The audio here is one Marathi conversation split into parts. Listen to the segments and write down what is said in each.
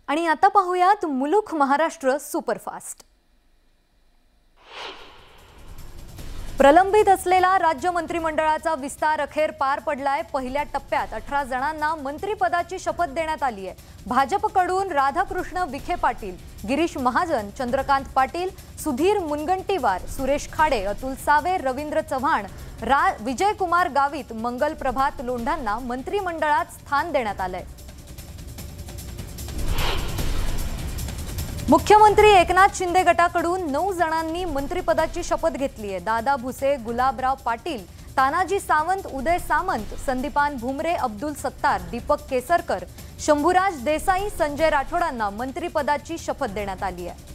आणि आता पाहूयात मुलुख महाराष्ट्र सुपरफास्ट। प्रलंबित असलेला राज्य मंत्रिमंडळाचा विस्तार अखेर पार पडलाय। पहिल्या टप्प्यात 18 जणांना मंत्रिपदाची शपथ देण्यात आली आहे। भाजपकडून राधाकृष्ण विखे पाटील, गिरीश महाजन, चंद्रकांत पाटील, सुधीर मुनगंटीवार, सुरेश खाडे, अतुल सावे, रवींद्र चव्हाण, विजय कुमार गावित, मंगल प्रभात लोंढांना मंत्रिमंडळात स्थान देण्यात आलंय। मुख्यमंत्री एकनाथ शिंदे गटाकडून 9 जणांनी मंत्रिपदाची शपथ घेतली आहे। दादा भुसे, गुलाबराव पाटील, तानाजी सावंत, उदय सामंत, संदीपान भुमरे, अब्दुल सत्तार, दीपक केसरकर, शंभूराज देसाई, संजय राठोडांना मंत्रिपदाची शपथ देण्यात आली आहे।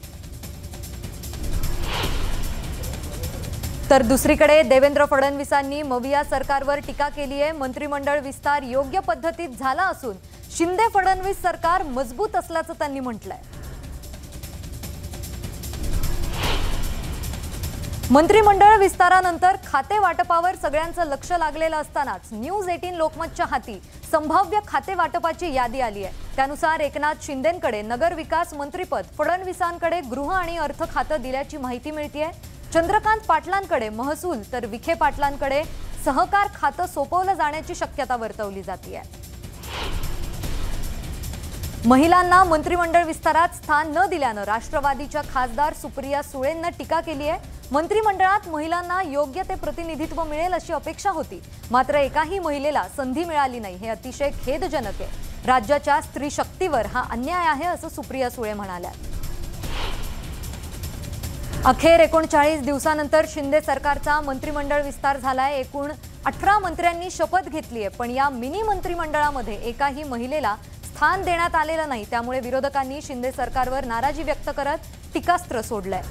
तर दुसरीकडे देवेंद्र फडणवीसांनी मविया सरकारवर टीका केली आहे। मंत्रिमंडळ विस्तार योग्य पद्धतीत झाला असून शिंदे फडणवीस सरकार मजबूत असल्याचं त्यांनी म्हटलंय। मंत्रिमंडळ विस्तारानंतर खाते वाटपावर सगळ्यांचं लक्ष लागलेलं असतानाच न्यूज 18 लोकमतच्या हाती संभाव्य खाते वाटपाची यादी आली आहे। त्यानुसार एकनाथ शिंदेंकडे नगर विकास मंत्रिपद, फडणवीसांकडे गृह आणि अर्थ खातं दिल्याची माहिती मिळतेय। चंद्रकांत पाटलांकडे महसूल तर विखे पाटलांकडे सहकार खातं सोपवलं जाण्याची शक्यता वर्तवली जाते। महिलांना मंत्रिमंडळ विस्तारात स्थान न दिल्यानं राष्ट्रवादीच्या खासदार सुप्रिया सुळेंना टीका केली आहे। मंत्रिमंडळात महिलांना योग्य ते प्रतिनिधित्व मिळेल अशी अपेक्षा होती, मात्र एकाही महिलेला संधी मिळाली नाही, हे अतिशय खेदजनक आहे। राज्याच्या स्त्री शक्तीवर हा अन्याय आहे असं सुप्रिया सुळे म्हणाल्या। अखेर 39 दिवसानंतर शिंदे सरकारचा मंत्रिमंडळ विस्तार झालाय। एकूण 18 मंत्र्यांनी शपथ घेतली आहे, पण या मिनी मंत्रिमंडळामध्ये एकाही महिलेला स्थान देण्यात आलेलं नाही। त्यामुळे विरोधकांनी शिंदे सरकारवर नाराजी व्यक्त करत टीकास्त्र सोडलंय।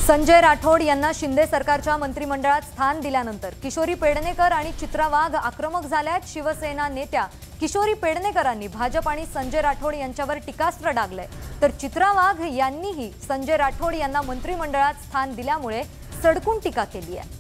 संजय राठोड यांना शिंदे सरकारच्या मंत्रिमंडळात स्थान दिल्यानंतर किशोरी पेडणेकर आणि चित्रा वाघ आक्रमक झाल्यात। शिवसेना नेत्या किशोरी पेडणेकरांनी भाजप आणि संजय राठोड यांच्यावर टीकास्त्र डागलंय, तर चित्रा वाघ यांनीही संजय राठोड यांना मंत्रिमंडळात स्थान दिल्यामुळे सडकून टीका केली आहे।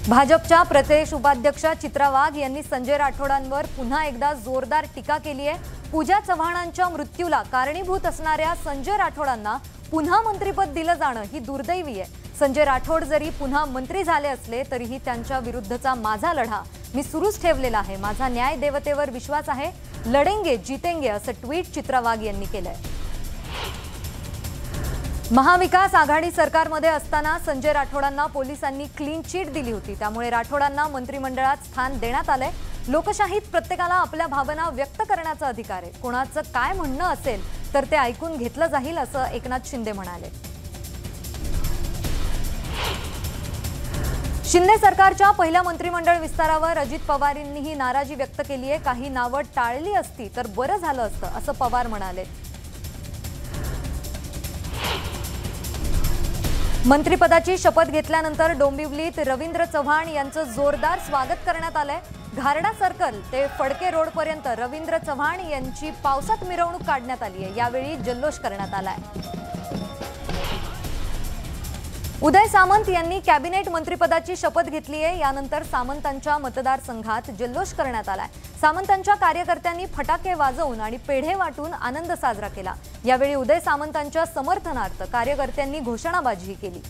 भाजपच्या प्रदेश उपाध्यक्षा चित्रा वाघ यांनी संजय राठोडांवर पुन्हा एकदा जोरदार टीका केली आहे। पूजा चव्हाणांच्या मृत्यूला कारणीभूत असणाऱ्या संजय राठोडांना पुन्हा मंत्रिपद दिलं जाणं ही दुर्दैवी आहे। संजय राठोड जरी पुन्हा मंत्री झाले असले तरीही त्यांच्या विरुद्धचा माझा लढा मी सुरूच ठेवलेला आहे। माझा न्याय देवतेवर विश्वास आहे, लढेंगे जीतेंगे असं ट्विट चित्रा वाघ यांनी केलंय। महाविकास आघाडी सरकारमध्ये असताना संजय राठोडांना पोलिसांनी क्लीन चिट दिली होती, त्यामुळे राठोडांना मंत्रिमंडळात स्थान देण्यात आलंय। लोकशाहीत प्रत्येकाला आपल्या भावना व्यक्त करण्याचा अधिकार आहे। कोणाचं काय म्हणणं असेल तर ते ऐकून घेतलं जाईल असं एकनाथ शिंदे म्हणाले। शिंदे सरकारच्या पहिल्या मंत्रिमंडळ विस्तारावर अजित पवारांनीही नाराजी व्यक्त केली आहे। काही नावं टाळली असती तर बरं झालं असतं असं पवार म्हणाले। मंत्रिपदाची शपथ घेतल्यानंतर डोंबिवलीत रवींद्र चव्हाण यांचं जोरदार स्वागत करण्यात आलंय। घारडा सर्कल ते फडके रोड पर्यंत रवींद्र चव्हाण यांची पावसात मिरवणूक काढण्यात आली आहे। यावेळी जल्लोष करण्यात आलाय। उदय सामंत यांनी कॅबिनेट मंत्रिपदाची शपथ घेतली आहे। यानंतर सामंतांच्या मतदारसंघात जल्लोष करण्यात आलाय। सामंतांच्या कार्यकर्त्यांनी फटाके वाजवून आणि पेढे वाटून आनंद साजरा केला। यावेळी उदय सामंतांच्या समर्थनार्थ कार्यकर्त्यांनी घोषणाबाजी केली।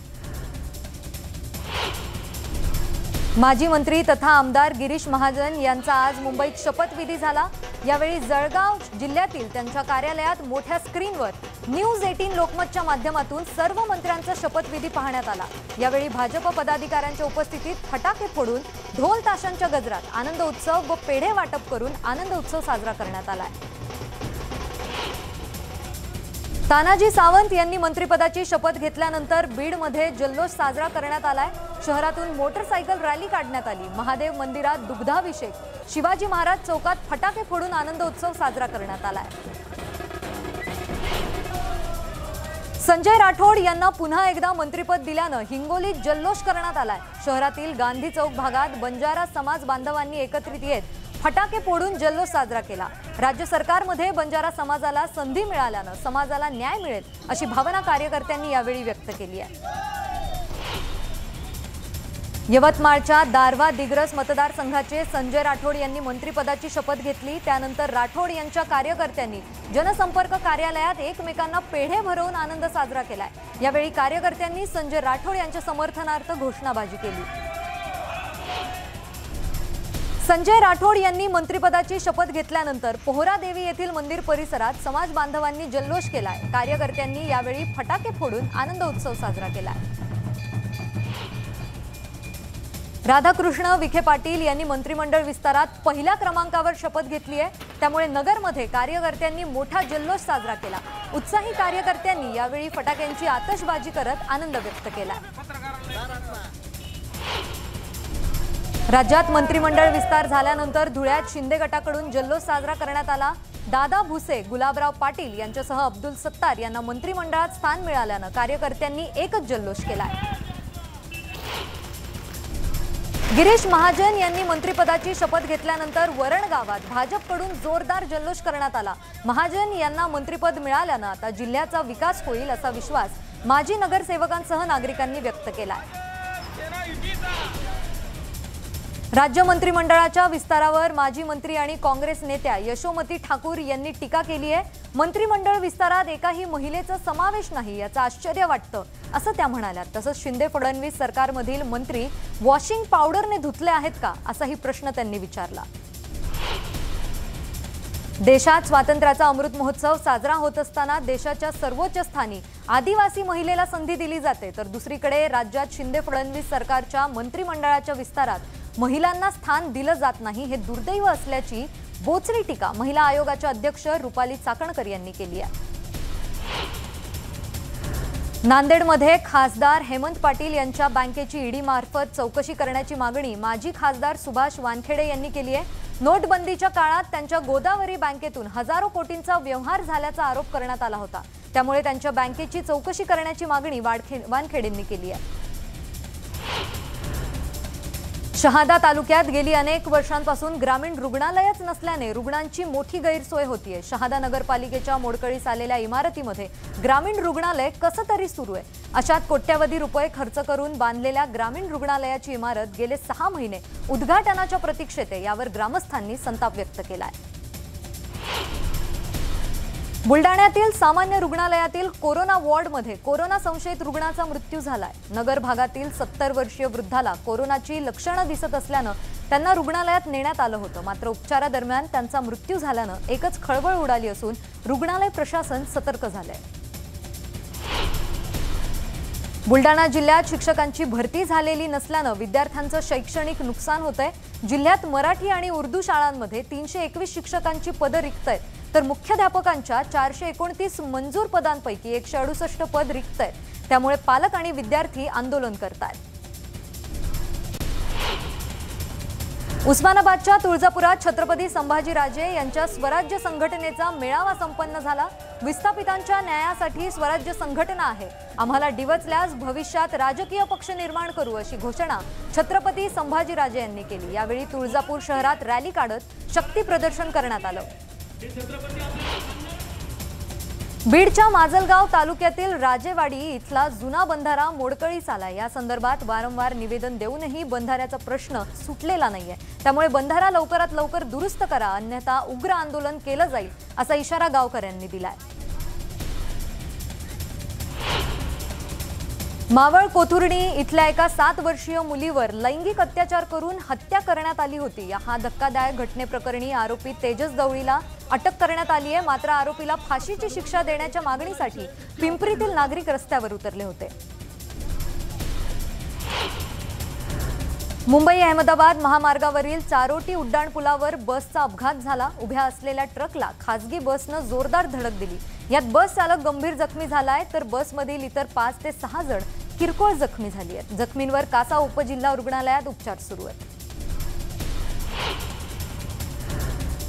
माजी मंत्री तथा आमदार गिरीश महाजन यांचा आज मुंबईत शपथविधी झाला। यावेळी जळगाव जिल्ह्यातील त्यांच्या कार्यालयात मोठ्या स्क्रीनवर न्यूज 18 लोकमतच्या माध्यमातून सर्व मंत्र्यांचा शपथविधी पाहण्यात आला। यावेळी भाजप पदाधिकाऱ्यांच्या उपस्थितीत फटाके फोडून ढोल ताशांच्या गजरात आनंद उत्सव व पेढे वाटप करून आनंद उत्सव साजरा करण्यात आला। तानाजी सावंत यांनी मंत्रिपदाची शपथ घेतल्यानंतर बीडमध्ये जल्लोष साजरा करण्यात आलाय। शहरातून मोटरसायकल रॅली काढण्यात आली। महादेव मंदिरात दुग्धाभिषेक, शिवाजी महाराज चौकात फटाके फोडून आनंद उत्सव साजरा करण्यात आलाय। संजय राठोड यांना पुन्हा एकदा मंत्रिपद दिल्यानं हिंगोलीत जल्लोष करण्यात आलाय। शहरातील गांधी चौक भागात बंजारा समाज बांधवांनी एकत्रित येत फटाके फोडून जल्लोष साजरा केला। राज्य सरकारमध्ये बंजारा समाजाला संधी मिळाल्यानं समाजाला न्याय मिळेल अशी भावना कार्यकर्त्यांनी यावेळी व्यक्त केली आहे। यवतमाळच्या दारव्हा दिग्रस मतदारसंघाचे संजय राठोड यांनी मंत्रिपदाची शपथ घेतली। त्यानंतर राठोड यांच्या कार्यकर्त्यांनी जनसंपर्क कार्यालयात एकमेकांना पेढे भरवून आनंद साजरा केलाय। यावेळी कार्यकर्त्यांनी संजय राठोड यांच्या समर्थनार्थ घोषणाबाजी केली। संजय राठोड यांनी मंत्रिपदाची शपथ घेतल्यानंतर पोहरादेवी येथील मंदिर परिसरात समाज बांधवांनी जल्लोष केलाय। कार्यकर्त्यांनी यावेळी फटाके फोडून आनंद उत्सव साजरा केलाय। राधाकृष्ण विखे पाटील यांनी मंत्रिमंडळ विस्तारात पहिल्या क्रमांकावर शपथ घेतली आहे। त्यामुळे नगरमध्ये कार्यकर्त्यांनी मोठा जल्लोष साजरा केला। उत्साही कार्यकर्त्यांनी यावेळी फटाक्यांची आतषबाजी करत आनंद व्यक्त केला। राज्यात मंत्रिमंडळ विस्तार झाल्यानंतर धुळ्यात शिंदे गटाकडून जल्लोष साजरा करण्यात आला। दादा भुसे, गुलाबराव पाटील यांच्यासह अब्दुल सत्तार यांना मंत्रिमंडळात स्थान मिळाल्यानं कार्यकर्त्यांनी एकच जल्लोष केला। गिरीश महाजन यांनी मंत्रिपदाची शपथ घेतल्यानंतर वरण गावात भाजपकडून जोरदार जल्लोष करण्यात आला। महाजन यांना मंत्रिपद मिळाल्यानं आता जिल्ह्याचा विकास होईल असा विश्वास माजी नगरसेवकांसह नागरिकांनी व्यक्त केला। राज्य मंत्रिमंडळाच्या विस्तारावर माजी मंत्री आणि काँग्रेस नेत्या यशोमती ठाकूर यांनी टीका केली आहे। मंत्रिमंडळ विस्तारात एकाही महिलेचा समावेश नाही याचं आश्चर्य वाटतं असं त्या म्हणाल्या। तसंच शिंदे फडणवीस सरकारमधील मंत्री वॉशिंग पावडरने धुतले आहेत का असाही प्रश्न त्यांनी विचारला। देशात स्वातंत्र्याचा अमृत महोत्सव साजरा होत असताना देशाच्या सर्वोच्च स्थानी आदिवासी महिलेला संधी दिली जाते, तर दुसरीकडे राज्यात शिंदे फडणवीस सरकारच्या मंत्रिमंडळाच्या विस्तारात महिलांना स्थान दिलं जात नाही, हे दुर्दैव असल्याची बोचरी टीका महिला आयोगाच्या अध्यक्ष रुपाली चाकणकर यांनी केली आहे। नांदेडमध्ये खासदार हेमंत पाटील यांच्या बँकेची ईडी मार्फत चौकशी करण्याची मागणी माजी खासदार सुभाष वानखेडे यांनी केली आहे। नोटबंदीच्या काळात त्यांच्या गोदावरी बँकेतून हजारो कोटींचा व्यवहार झाल्याचा आरोप करण्यात आला होता। त्यामुळे त्यांच्या बँकेची चौकशी करण्याची मागणी वानखेडेंनी केली आहे। शहादा तालुक्यात गेली अनेक वर्षांपासून ग्रामीण रुग्णालयच नसल्याने रुग्णांची मोठी गैरसोय होतीये। शहादा नगरपालिकेच्या मोडकळीस आलेल्या इमारतीमध्ये ग्रामीण रुग्णालय कसं तरी सुरू आहे। अशात कोट्यवधी रुपये खर्च करून बांधलेल्या ग्रामीण रुग्णालयाची इमारत गेले 6 महिने उद्घाटनाच्या प्रतीक्षेत आहे। यावर ग्रामस्थांनी संताप व्यक्त केलाय। बुलडाण्यातील सामान्य रुग्णालयातील कोरोना वॉर्डमध्ये कोरोना संशयित रुग्णाचा मृत्यू झालाय। नगर भागातील 70 वर्षीय वृद्धाला कोरोनाची लक्षणं दिसत असल्यानं त्यांना रुग्णालयात नेण्यात आलं होतं। मात्र उपचारादरम्यान त्यांचा मृत्यू झाल्यानं एकच खळबळ उडाली असून रुग्णालय प्रशासन सतर्क झालंय। बुलडाणा जिल्ह्यात शिक्षकांची भरती झालेली नसल्यानं विद्यार्थ्यांचं शैक्षणिक नुकसान होतंय। जिल्ह्यात मराठी आणि उर्दू शाळांमध्ये 321 शिक्षकांची पदं रिक्त आहेत, तर मुख्याध्यापकांच्या 429 मंजूर पदांपैकी 168 पद रिक्त आहेत। त्यामुळे पालक आणि विद्यार्थी आंदोलन करतात। उस्मानाबादच्या तुळजापुरात छत्रपती संभाजीराजे यांच्या स्वराज्य संघटनेचा मेळावा संपन्न झाला। विस्थापितांच्या न्यायासाठी स्वराज्य संघटना आहे, आम्हाला डिवचल्यास भविष्यात राजकीय पक्ष निर्माण करू अशी घोषणा छत्रपती संभाजीराजे यांनी केली। यावेळी तुळजापूर शहरात रॅली काढत शक्ती प्रदर्शन करण्यात आलं। बीडच्या माजलगाव तालुक्यातील राजेवाडी इथला जुना बंधारा मोडकळीस आला। या संदर्भात वारंवार निवेदन देऊनही बंधाऱ्याचा प्रश्न सुटलेला नाहीये। त्यामुळे बंधारा लवकरात लवकर दुरुस्त करा, अन्यथा उग्र आंदोलन केलं जाईल असा इशारा गावकऱ्यांनी दिलाय। मावळ कोथुर्डी इथल्या एका 7 वर्षीय मुलीवर लैंगिक अत्याचार करून हत्या करण्यात आली होती। या धक्कादायक घटनेप्रकरणी आरोपी तेजस दवळीला अटक करण्यात आली आहे। मात्र आरोपीला फाशीची शिक्षा देण्याच्या मागणीसाठी पिंपरीतील नागरिक रस्त्यावर उतरले होते। मुंबई अहमदाबाद महामार्गावरील चारोटी उड्डाणपुलावर बसचा अपघात झाला। उभ्या असलेल्या ट्रकला खासगी बसनं जोरदार धडक दिली। यात बस चालक गंभीर जखमी झालाय, तर बसमधील इतर 5 ते 6 जण किरकोळ जखमी झाली आहेत। जखमींवर कासा उपजिल्हा रुग्णालयात उपचार सुरू आहेत।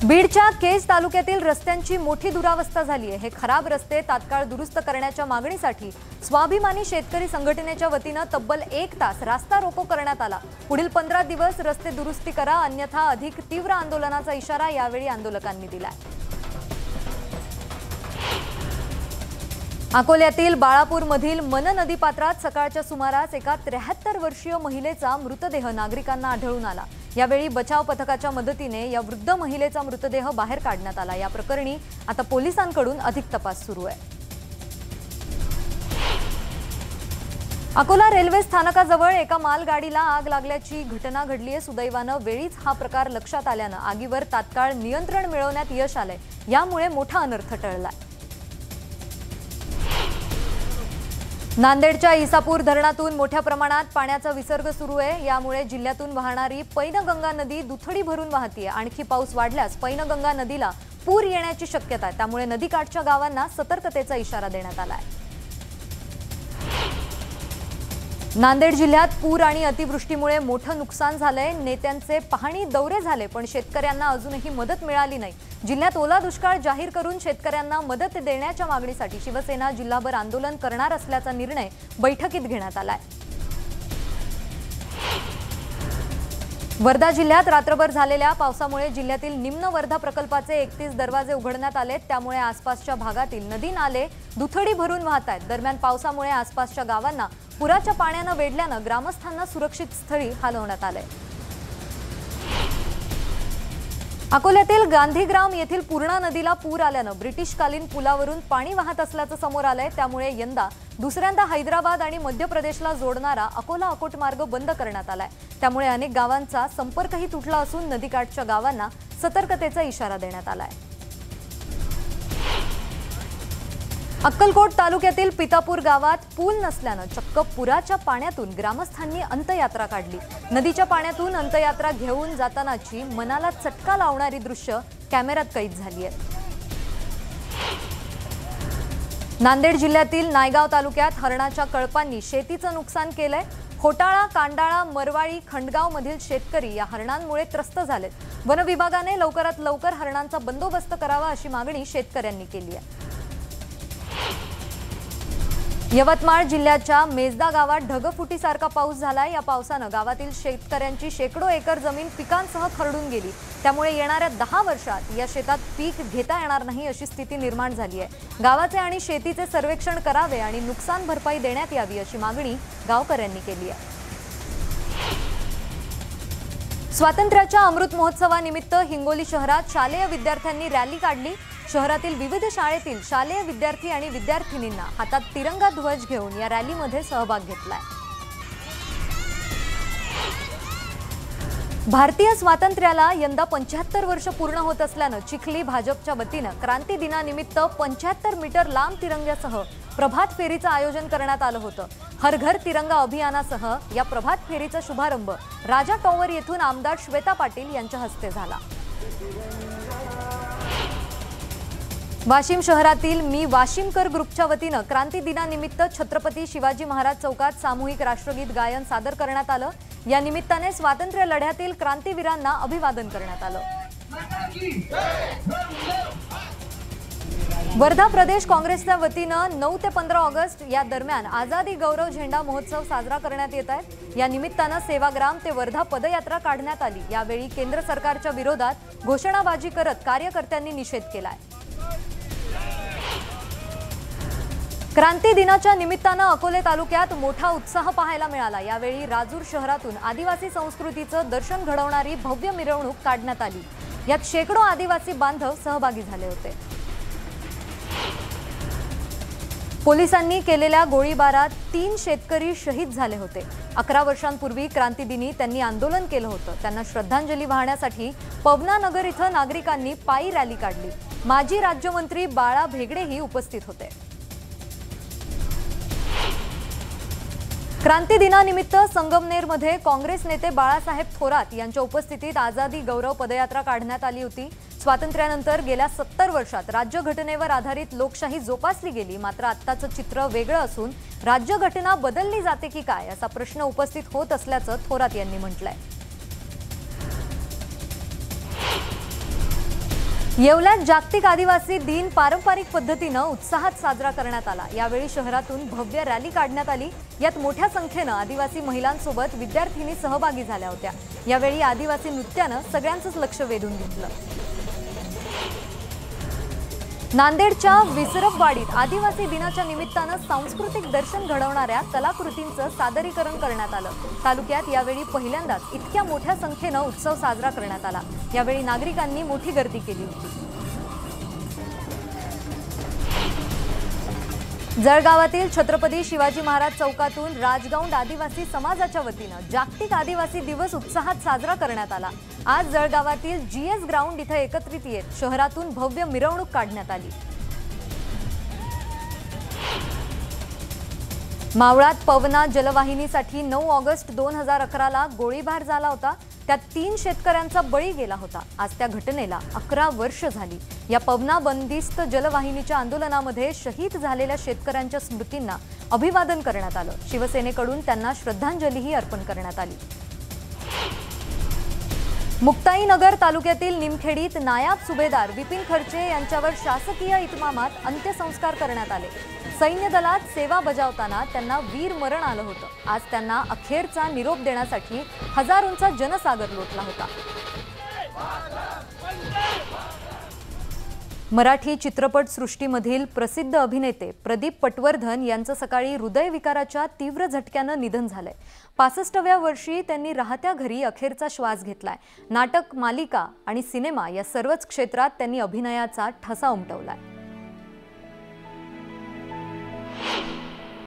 बीडच्या केज तालुक्यातील रस्त्यांची मोठी दुरावस्था झाली आहे। हे खराब रस्ते तात्काळ दुरुस्त करण्याच्या मागणीसाठी स्वाभिमानी शेतकरी संघटनेच्या वतीनं तब्बल 1 तास रास्ता रोको करण्यात आला। पुढील 15 दिवस रस्ते दुरुस्ती करा, अन्यथा अधिक तीव्र आंदोलनाचा इशारा यावेळी आंदोलकांनी दिलाय। अकोल्यातील बाळापूरमधील मन नदीपात्रात सकाळच्या सुमारास एका 73 वर्षीय महिलेचा मृतदेह नागरिकांना आढळून आला। यावेळी बचाव पथकाच्या मदतीने या वृद्ध महिलेचा मृतदेह बाहेर काढण्यात आला। या प्रकरणी आता पोलिसांकडून अधिक तपास सुरू आहे। अकोला रेल्वे स्थानकाजवळ एका मालगाडीला आग लागल्याची घटना घडली आहे। सुदैवाने वेळीच हा प्रकार लक्षात आल्याने आगीवर तात्काळ नियंत्रण मिळवण्यात यश आले। यामुळे मोठा अनर्थ टळलाय। नांदेडच्या ईसापूर धरणातून मोठ्या प्रमाणात पाण्याचा विसर्ग सुरू आहे। यामुळे जिल्ह्यातून वाहणारी पैनगंगा नदी दुथडी भरून वाहतीये। आणखी पाऊस वाढल्यास पैनगंगा नदीला पूर येण्याची शक्यता आहे। त्यामुळे नदीकाठच्या गावांना सतर्कतेचा इशारा देण्यात आला आहे। नांदेड जिल्ह्यात पूर आणि अतिवृष्टीमुळे मोठं नुकसान झालंय। नेत्यांचे पाहणी दौरे झाले पण शेतकऱ्यांना अजूनही मदत मिळाली नाही। जिल्ह्यात ओला दुष्काळ जाहीर करून शेतकऱ्यांना मदत देण्याच्या मागणीसाठी शिवसेना जिल्हाभर आंदोलन करणार असल्याचा निर्णय बैठकीत घेण्यात आलाय। वर्धा जिल्ह्यात रात्रभर झालेल्या पावसामुळे जिल्ह्यातील निम्न वर्धा प्रकल्पाचे 31 दरवाजे उघडण्यात आले। त्यामुळे आसपासच्या भागातील नदी नाले दुथडी भरून वाहत आहेत। दरम्यान पावसामुळे आसपासच्या गावांना पुराच्या पाण्याने वेढल्याने ग्रामस्थांना सुरक्षित स्थळी हलवण्यात आले। अकोल्यातील गांधीग्राम येथील पूर्णा नदीला पूर आल्याने ब्रिटिशकालीन पुलावरून पाणी वाहत असल्याचं समोर आलंय। त्यामुळे यंदा दुसऱ्यांदा हैदराबाद आणि मध्य प्रदेशला जोडणारा अकोला अकोट मार्ग बंद करण्यात आलाय। त्यामुळे अनेक गावांचा संपर्कही तुटला असून नदीकाठच्या गावांना सतर्कतेचा इशारा देण्यात आलाय। अक्कलकोट तालुक्यातील पितापूर गावात पूल नसल्याने चक्क पुराच्या पाण्यातून ग्रामस्थांनी अंत्ययात्रा काढली। नदीच्या पाण्यातून अंत्ययात्रा घेऊन जातानाची मनाला चटका लावणारी दृश्य कॅमेऱ्यात कैद झाली आहेत। नांदेड जिल्ह्यातील नायगाव तालुक्यात हरणाच्या कळपांनी शेतीचं नुकसान केलंय। खोटाळा, कांडाळा, मरवाळी, खंडगाव मधील शेतकरी या हरणांमुळे त्रस्त झालेत। वन विभागाने लवकरात लवकर हरणांचा बंदोबस्त करावा अशी मागणी शेतकऱ्यांनी केली आहे। यवतमाळ जिल्ह्याच्या मेजदा गावात ढगफुटीसारखा पाऊस झालाय। या पावसाने गावातील शेतकऱ्यांची शेकडो एकर जमीन पिकांसह खरडून गेली। त्यामुळे येणाऱ्या 10 वर्षात या शेतात पीक घेता येणार नाही अशी स्थिती निर्माण झाली आहे। गावाचे आणि शेतीचे सर्वेक्षण करावे आणि नुकसान भरपाई देण्यात यावी अशी मागणी गावकऱ्यांनी केली आहे। स्वातंत्र्याच्या अमृत महोत्सवानिमित्त हिंगोली शहरात शालेय विद्यार्थ्यांनी रॅली काढली। शहरातील विविध शाळेतील शालेय विद्यार्थी आणि विद्यार्थिनींना हातात तिरंगा ध्वज घेऊन या रॅलीमध्ये सहभाग घेतलाय। भारतीय स्वातंत्र्याला यंदा 75 वर्ष पूर्ण होत असल्याने चिखली भाजपच्या वतीने क्रांती दिनानिमित्त 75 मीटर लांब तिरंग्यासह प्रभात फेरीचं आयोजन करण्यात आलं होतं। हर घर तिरंगा अभियानासह या प्रभात फेरीचा शुभारंभ राजा टॉवर येथून आमदार श्वेता पाटील यांच्या हस्ते झाला। वाशिम शहरातील मी वाशिमकर ग्रुपच्या वतीने क्रांती दिनानिमित्त छत्रपती शिवाजी महाराज चौकात सामूहिक राष्ट्रगीत गायन सादर करण्यात आलं। या निमित्ताने स्वातंत्र्य लढ्यातील क्रांतीवीरांना अभिवादन करण्यात आलं। वर्धा प्रदेश काँग्रेसच्या वतीने 9 ते 15 ऑगस्ट या दरम्यान आझादी गौरव झेंडा महोत्सव साजरा करण्यात येत आहे। या निमित्ताने सेवाग्राम ते वर्धा पदयात्रा काढण्यात आली। यावेळी केंद्र सरकारच्या विरोधात घोषणाबाजी करत कार्यकर्त्यांनी निषेध केलाय। क्रांती दिनाच्या निमित्ताने अकोले तालुक्यात मोठा उत्साह पाहायला मिळाला। यावेळी राजूर शहरातून आदिवासी संस्कृतीचं दर्शन घडवणारी भव्य मिरवणूक काढण्यात आली। यात शेकडो आदिवासी बांधव सहभागी झाले होते। पोलिसांनी केलेल्या गोळीबारात 3 शेतकरी शहीद झाले होते। 11 वर्षांपूर्वी क्रांती दिनी त्यांनी आंदोलन केलं होतं। त्यांना श्रद्धांजली वाहण्यासाठी पवना नगर इथं नागरिकांनी पायी रॅली काढली। माजी राज्यमंत्री बाळा भेगडेही उपस्थित होते। क्रांती दिनानिमित्त संगमनेरमध्ये काँग्रेस नेते बाळासाहेब थोरात यांच्या उपस्थितीत आझादी गौरव पदयात्रा काढण्यात आली होती। स्वातंत्र्यानंतर गेल्या 70 वर्षात राज्यघटनेवर आधारित लोकशाही जोपासली गेली। मात्र आत्ताचं चित्र वेगळं असून राज्यघटना बदलली जाते की काय असा प्रश्न उपस्थित होत असल्याचं थोरात यांनी म्हटलंय। येवल्यात जागतिक आदिवासी दिन पारंपरिक पद्धतीने उत्साहात साजरा करण्यात आला। यावेळी शहरातून भव्य रॅली काढण्यात आली। यात मोठ्या संख्येने आदिवासी महिलांसोबत विद्यार्थिनी सहभागी झाल्या होत्या। यावेळी आदिवासी नृत्याने सगळ्यांचंच लक्ष वेधून घेतलं। नांदेडच्या विसरपवाडीत आदिवासी दिनाच्या निमित्तानं सांस्कृतिक दर्शन घडवणाऱ्या कलाकृतींचं सादरीकरण करण्यात आलं। तालुक्यात यावेळी पहिल्यांदाच इतक्या मोठ्या संख्येनं उत्सव साजरा करण्यात आला। यावेळी नागरिकांनी मोठी गर्दी केली होती। जळगावातील छत्रपती शिवाजी महाराज चौकातून राजगौंड आदिवासी समाजाच्या वतीनं जागतिक आदिवासी दिवस उत्साहात साजरा करण्यात आला। आज जळगावातील जीएस ग्राउंड इथे एकत्रित येत शहरातून भव्य मिरवणूक काढण्यात आली। मावळात पवना जलवाहिनीसाठी 9 ऑगस्ट 2011 ला गोळीबार झाला होता। त्यात 3 शेतकऱ्यांचा बळी गेला होता। आज त्या घटनेला 11 वर्ष झाली। या पवना बंदिस्त जलवाहिनीच्या आंदोलनामध्ये शहीद झालेल्या शेतकऱ्यांच्या स्मृतींना अभिवादन करण्यात आलं। शिवसेनेकडून त्यांना श्रद्धांजलीही अर्पण करण्यात आली। मुक्ताईनगर तालुक्यातील निमखेडीत नायब सुभेदार विपिन खर्चे यांच्यावर शासकीय इतमामात अंत्यसंस्कार करण्यात आले। सैन्य दलात सेवा बजावताना त्यांना वीर मरण आलं होतं। आज त्यांना अखेरचा निरोप देण्यासाठी हजारोंचा जनसागर लोटला होता। मराठी चित्रपट सृष्टीमधील प्रसिद्ध अभिनेते प्रदीप पटवर्धन यांचं सकाळी हृदयविकाराच्या तीव्र झटक्यानं निधन झालंय। 65व्या वर्षी त्यांनी राहत्या घरी अखेरचा श्वास घेतलाय। नाटक, मालिका आणि सिनेमा या सर्वच क्षेत्रात त्यांनी अभिनयाचा ठसा उमटवलाय।